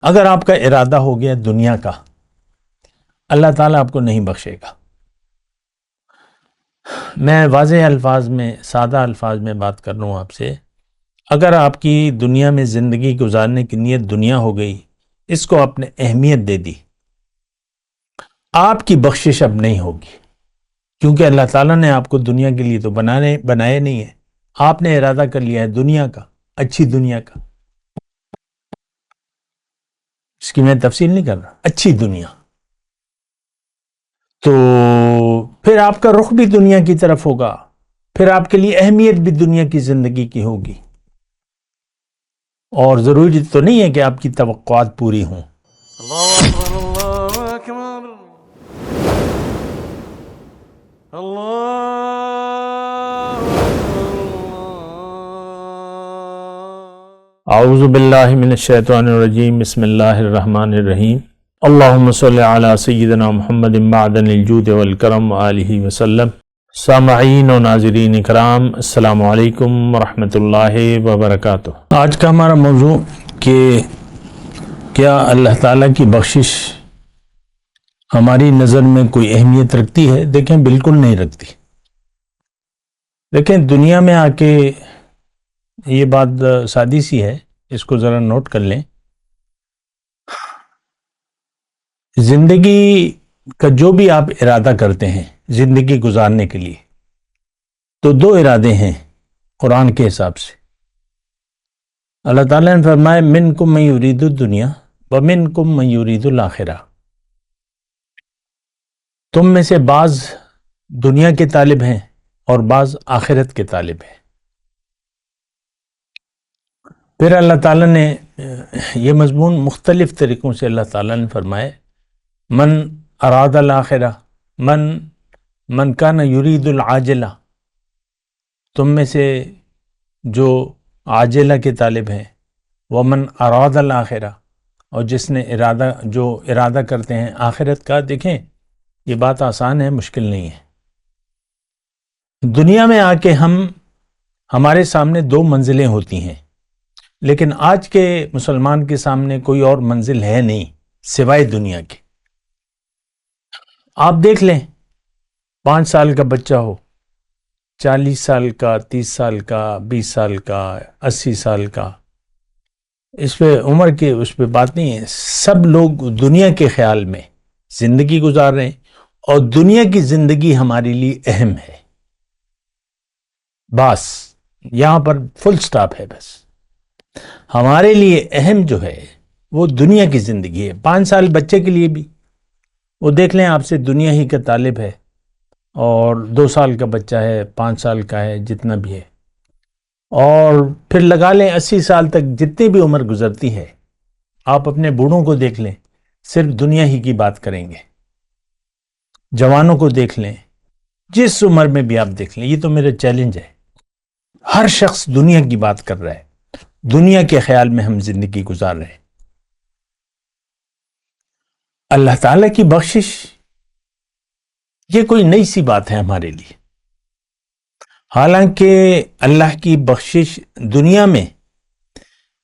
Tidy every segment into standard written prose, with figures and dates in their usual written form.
اگر آپ کا ارادہ ہو گیا دنیا کا، اللہ تعالیٰ آپ کو نہیں بخشے گا۔ میں واضح الفاظ میں، سادہ الفاظ میں بات کر رہا ہوں آپ سے۔ اگر آپ کی دنیا میں زندگی گزارنے کی نیت دنیا ہو گئی، اس کو آپ نے اہمیت دے دی، آپ کی بخشش اب نہیں ہوگی، کیونکہ اللہ تعالیٰ نے آپ کو دنیا کے لیے تو بنایا نہیں ہے۔ آپ نے ارادہ کر لیا ہے دنیا کا، اچھی دنیا کا۔ اس کی میں تفصیل نہیں کر رہا، اچھی دنیا، تو پھر آپ کا رخ بھی دنیا کی طرف ہوگا، پھر آپ کے لیے اہمیت بھی دنیا کی زندگی کی ہوگی، اور ضروری تو نہیں ہے کہ آپ کی توقعات پوری ہوں۔ اللہ اکبر، اللہ اکبر، اللہ اعوذ باللہ من الشیطان الرجیم، بسم اللہ الرحمن الرحیم۔ اللہم صلی علی سیدنا محمد معدن الجود والکرم آلہ وسلم۔ سامعین و ناظرین اکرام، السلام علیکم ورحمۃ اللہ وبرکاتہ۔ آج کا ہمارا موضوع کہ کیا اللہ تعالیٰ کی بخشش ہماری نظر میں کوئی اہمیت رکھتی ہے؟ دیکھیں، بالکل نہیں رکھتی۔ دیکھیں، دنیا میں آ کے یہ بات سادی سی ہے، اس کو ذرا نوٹ کر لیں۔ زندگی کا جو بھی آپ ارادہ کرتے ہیں زندگی گزارنے کے لیے، تو دو ارادے ہیں قرآن کے حساب سے۔ اللہ تعالیٰ نے فرمایا منکم من یرید الدنیا ومنکم من یرید الآخرہ، تم میں سے بعض دنیا کے طالب ہیں اور بعض آخرت کے طالب ہیں۔ پھر اللہ تعالیٰ نے یہ مضمون مختلف طریقوں سے اللہ تعالیٰ نے فرمایا من اراد الآخرہ، من کان یرید العاجلہ، تم میں سے جو عاجلہ کے طالب ہیں، ومن اراد الآخرہ، اور جس نے جو ارادہ کرتے ہیں آخرت کا۔ دیکھیں، یہ بات آسان ہے، مشکل نہیں ہے۔ دنیا میں آ کے ہمارے سامنے دو منزلیں ہوتی ہیں، لیکن آج کے مسلمان کے سامنے کوئی اور منزل ہے نہیں سوائے دنیا کے۔ آپ دیکھ لیں، 5 سال کا بچہ ہو، 40 سال کا، 30 سال کا، 20 سال کا، 80 سال کا، اس پہ عمر کی اس پہ بات نہیں ہے۔ سب لوگ دنیا کے خیال میں زندگی گزار رہے ہیں، اور دنیا کی زندگی ہمارے لیے اہم ہے۔ بس یہاں پر فل سٹاپ ہے۔ بس ہمارے لیے اہم جو ہے وہ دنیا کی زندگی ہے۔ 5 سال بچے کے لیے بھی، وہ دیکھ لیں آپ سے دنیا ہی کا طالب ہے، اور 2 سال کا بچہ ہے، 5 سال کا ہے، جتنا بھی ہے، اور پھر لگا لیں 80 سال تک جتنی بھی عمر گزرتی ہے، آپ اپنے بوڑھوں کو دیکھ لیں، صرف دنیا ہی کی بات کریں گے۔ جوانوں کو دیکھ لیں، جس عمر میں بھی آپ دیکھ لیں، یہ تو میرا چیلنج ہے، ہر شخص دنیا کی بات کر رہا ہے، دنیا کے خیال میں ہم زندگی گزار رہے ہیں۔ اللہ تعالیٰ کی بخشش یہ کوئی نئی سی بات ہے ہمارے لیے، حالانکہ اللہ کی بخشش دنیا میں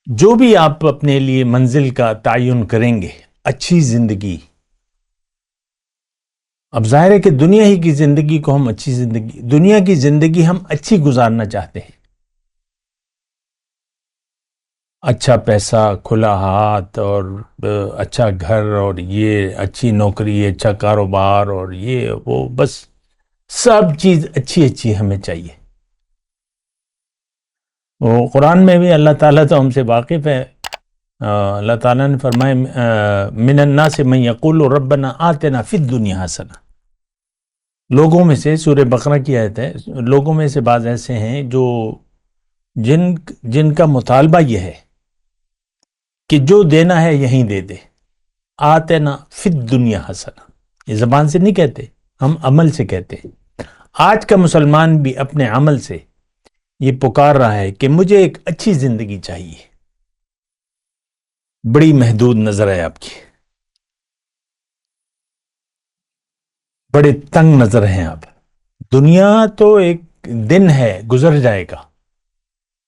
جو بھی آپ اپنے لیے منزل کا تعین کریں گے، اچھی زندگی، اب ظاہر ہے کہ دنیا ہی کی زندگی کو ہم اچھی زندگی، دنیا کی زندگی ہم اچھی گزارنا چاہتے ہیں، اچھا پیسہ، کھلا ہاتھ، اور اچھا گھر، اور یہ اچھی نوکری، اچھا کاروبار، اور یہ وہ، بس سب چیز اچھی اچھی ہمیں چاہیے۔ وہ قرآن میں بھی اللہ تعالیٰ تو ہم سے واقف ہے۔ اللہ تعالیٰ نے فرمایا من الناس من یقول ربنا آتنا فی الدنیا حسنہ، لوگوں میں سے، سورہ بقرہ کی آیت ہے، لوگوں میں سے بعض ایسے ہیں جو جن کا مطالبہ یہ ہے کہ جو دینا ہے یہیں دے دے، آتنا فی الدنیا حسنہ، یہ زبان سے نہیں کہتے، ہم عمل سے کہتے ہیں۔ آج کا مسلمان بھی اپنے عمل سے یہ پکار رہا ہے کہ مجھے ایک اچھی زندگی چاہیے۔ بڑی محدود نظر ہے آپ کی، بڑے تنگ نظر ہیں آپ۔ دنیا تو ایک دن ہے، گزر جائے گا،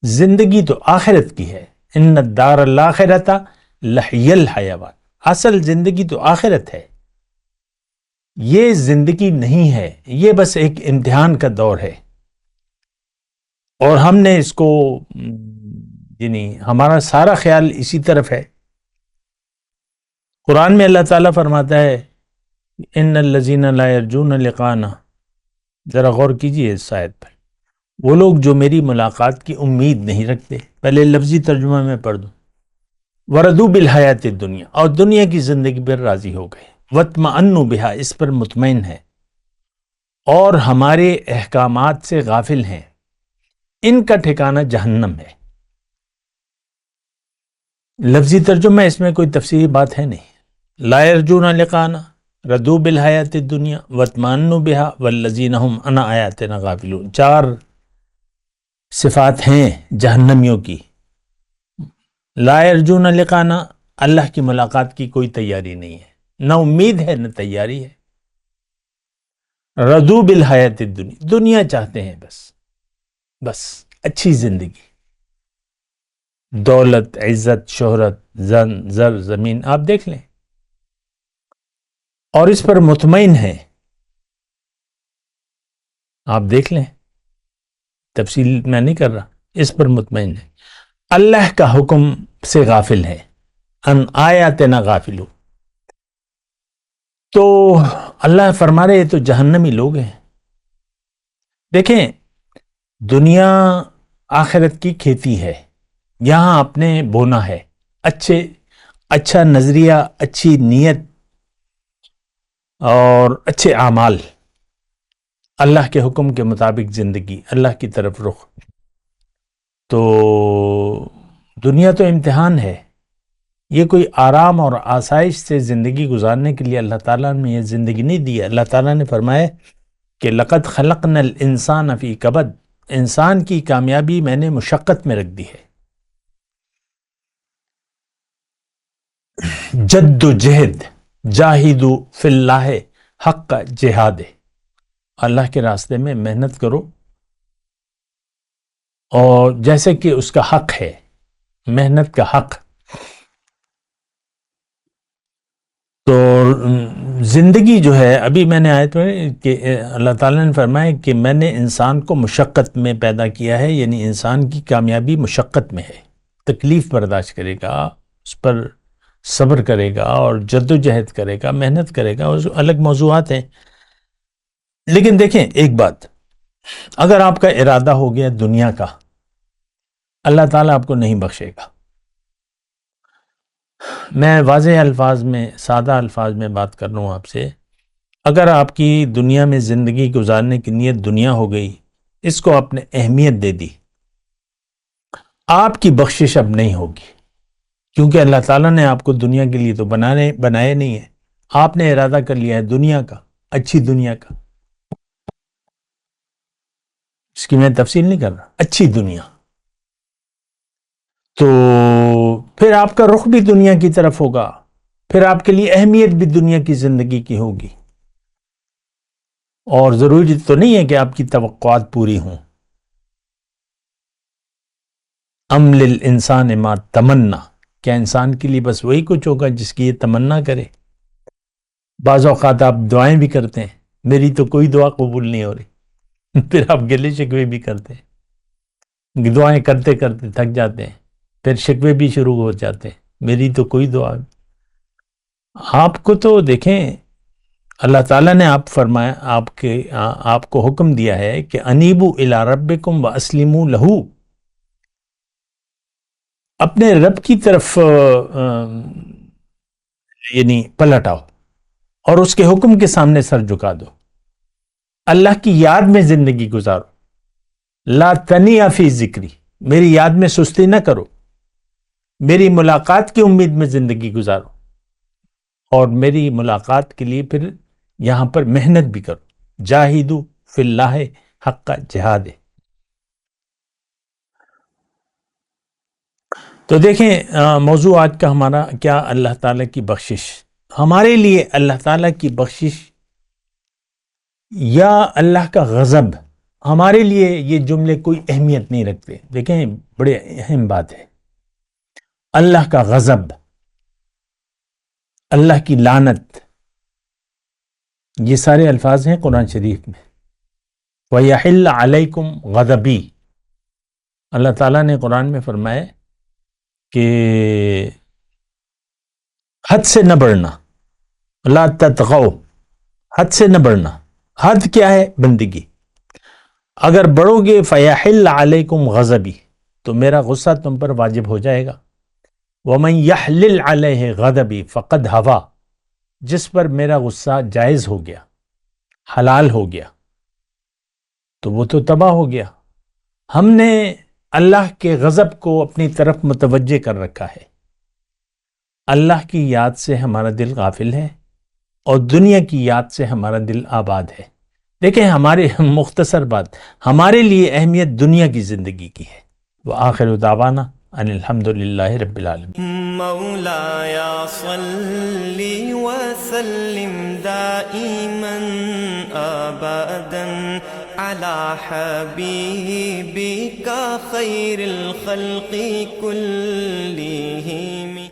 زندگی تو آخرت کی ہے۔ ان الدار الاخرۃ لحی الحیوان، اصل زندگی تو آخرت ہے، یہ زندگی نہیں ہے، یہ بس ایک امتحان کا دور ہے، اور ہم نے اس کو یعنی ہمارا سارا خیال اسی طرف ہے۔ قرآن میں اللہ تعالیٰ فرماتا ہے ان الذین لا یرجون لقاءنا، ذرا غور کیجئے اس آیت پر، وہ لوگ جو میری ملاقات کی امید نہیں رکھتے۔ پہلے لفظی ترجمہ میں پڑھ دوں، وردو بالحیات الدنیا، اور دنیا کی زندگی پر راضی ہو گئے، وطمئنوا بہا، اس پر مطمئن ہے، اور ہمارے احکامات سے غافل ہیں، ان کا ٹھکانہ جہنم ہے۔ لفظی ترجمہ، اس میں کوئی تفسیری بات ہے نہیں۔ لا یرجون لقاءنا، ردو بالحیات الدنیا، واطمئنوا بہا، والذین هم عن آیاتنا غافلون، چار صفات ہیں جہنمیوں کی۔ لا یرجون لقاءنا، اللہ کی ملاقات کی کوئی تیاری نہیں ہے، نہ امید ہے نہ تیاری ہے۔ ردو بالحیات الدنیا، دنیا چاہتے ہیں، بس اچھی زندگی، دولت، عزت، شہرت، زر، زمین، آپ دیکھ لیں، اور اس پر مطمئن ہے۔ آپ دیکھ لیں، تفصیل میں نہیں کر رہا، اس پر مطمئن ہے، اللہ کا حکم سے غافل ہے، ان آیاتنا غافلو۔ تو اللہ فرما رہے تو جہنمی لوگ ہیں۔ دیکھیں، دنیا آخرت کی کھیتی ہے، یہاں آپ نے بونا ہے، اچھا نظریہ، اچھی نیت اور اچھے اعمال، اللہ کے حکم کے مطابق زندگی، اللہ کی طرف رخ۔ تو دنیا تو امتحان ہے، یہ کوئی آرام اور آسائش سے زندگی گزارنے کے لیے اللہ تعالیٰ نے یہ زندگی نہیں دی ہے۔ اللہ تعالیٰ نے فرمایا کہ لقد خلقنا الانسان فی کبد، انسان کی کامیابی میں نے مشقت میں رکھ دی ہے۔ جد و جہد، جاہدوا فی اللہ حق جہاد، اللہ کے راستے میں محنت کرو، اور جیسے کہ اس کا حق ہے، محنت کا حق۔ تو زندگی جو ہے، ابھی میں نے آیت میں کہ اللہ تعالیٰ نے فرمایا کہ میں نے انسان کو مشقت میں پیدا کیا ہے، یعنی انسان کی کامیابی مشقت میں ہے، تکلیف برداشت کرے گا، اس پر صبر کرے گا اور جد و جہد کرے گا، محنت کرے گا، اور الگ موضوعات ہیں۔ لیکن دیکھیں ایک بات، اگر آپ کا ارادہ ہو گیا دنیا کا، اللہ تعالیٰ آپ کو نہیں بخشے گا۔ میں واضح الفاظ میں، سادہ الفاظ میں بات کر رہا ہوں آپ سے، اگر آپ کی دنیا میں زندگی گزارنے کی نیت دنیا ہو گئی، اس کو آپ نے اہمیت دے دی، آپ کی بخشش اب نہیں ہوگی، کیونکہ اللہ تعالیٰ نے آپ کو دنیا کے لیے تو بنائے نہیں ہے، آپ نے ارادہ کر لیا ہے دنیا کا، اچھی دنیا کا۔ اس کی میں تفصیل نہیں کر رہا، اچھی دنیا، تو پھر آپ کا رخ بھی دنیا کی طرف ہوگا، پھر آپ کے لیے اہمیت بھی دنیا کی زندگی کی ہوگی، اور ضروری تو نہیں ہے کہ آپ کی توقعات پوری ہوں۔ ام للانسان ما تمنا، کیا انسان کے لیے بس وہی کچھ ہوگا جس کی یہ تمنا کرے؟ بعض اوقات آپ دعائیں بھی کرتے ہیں، میری تو کوئی دعا قبول نہیں ہو رہی، پھر آپ گلے شکوے بھی کرتے ہیں، دعائیں کرتے کرتے تھک جاتے ہیں، پھر شکوے بھی شروع ہو جاتے ہیں، میری تو کوئی دعا۔ آپ کو تو دیکھیں، اللہ تعالیٰ نے فرمایا، آپ کو حکم دیا ہے کہ انیبوا الی ربکم واسلموا لہ، اپنے رب کی طرف یعنی پلٹ آؤ اور اس کے حکم کے سامنے سر جھکا دو، اللہ کی یاد میں زندگی گزارو، لا تنیا فی ذکری، میری یاد میں سستی نہ کرو، میری ملاقات کی امید میں زندگی گزارو، اور میری ملاقات کے لیے پھر یہاں پر محنت بھی کرو، جاہدوا فی اللہ حق جہاد۔ تو دیکھیں موضوع آج کا ہمارا کیا، اللہ تعالیٰ کی بخشش، ہمارے لیے اللہ تعالیٰ کی بخشش یا اللہ کا غضب، ہمارے لیے یہ جملے کوئی اہمیت نہیں رکھتے۔ دیکھیں بڑے اہم بات ہے، اللہ کا غضب اللہ کی لعنت، یہ سارے الفاظ ہیں قرآن شریف میں. وَيَحِلَّ عَلَيْكُمْ غَضَبِي، اللہ تعالیٰ نے قرآن میں فرمایا کہ حد سے نہ بڑھنا، لا تطغوا، حد سے نہ بڑھنا. حد کیا ہے؟ بندگی. اگر بڑھو گے فَيَحِلَّ عَلَيْكُمْ غَضَبِي، تو میرا غصہ تم پر واجب ہو جائے گا. وَمَنْ يَحْلِلْ عَلَيْهِ غَضَبِي فَقَدْ هَوَى، جس پر میرا غصہ جائز ہو گیا، حلال ہو گیا، تو وہ تو تباہ ہو گیا. ہم نے اللہ کے غضب کو اپنی طرف متوجہ کر رکھا ہے. اللہ کی یاد سے ہمارا دل غافل ہے اور دنیا کی یاد سے ہمارا دل آباد ہے. دیکھیں ہمارے مختصر بات، ہمارے لیے اہمیت دنیا کی زندگی کی ہے. وآخر دعوانا ان الحمد للہ رب العالمین. مولاي صل وسلم دائما ابدا على حبيبك خير الخلق كلهم.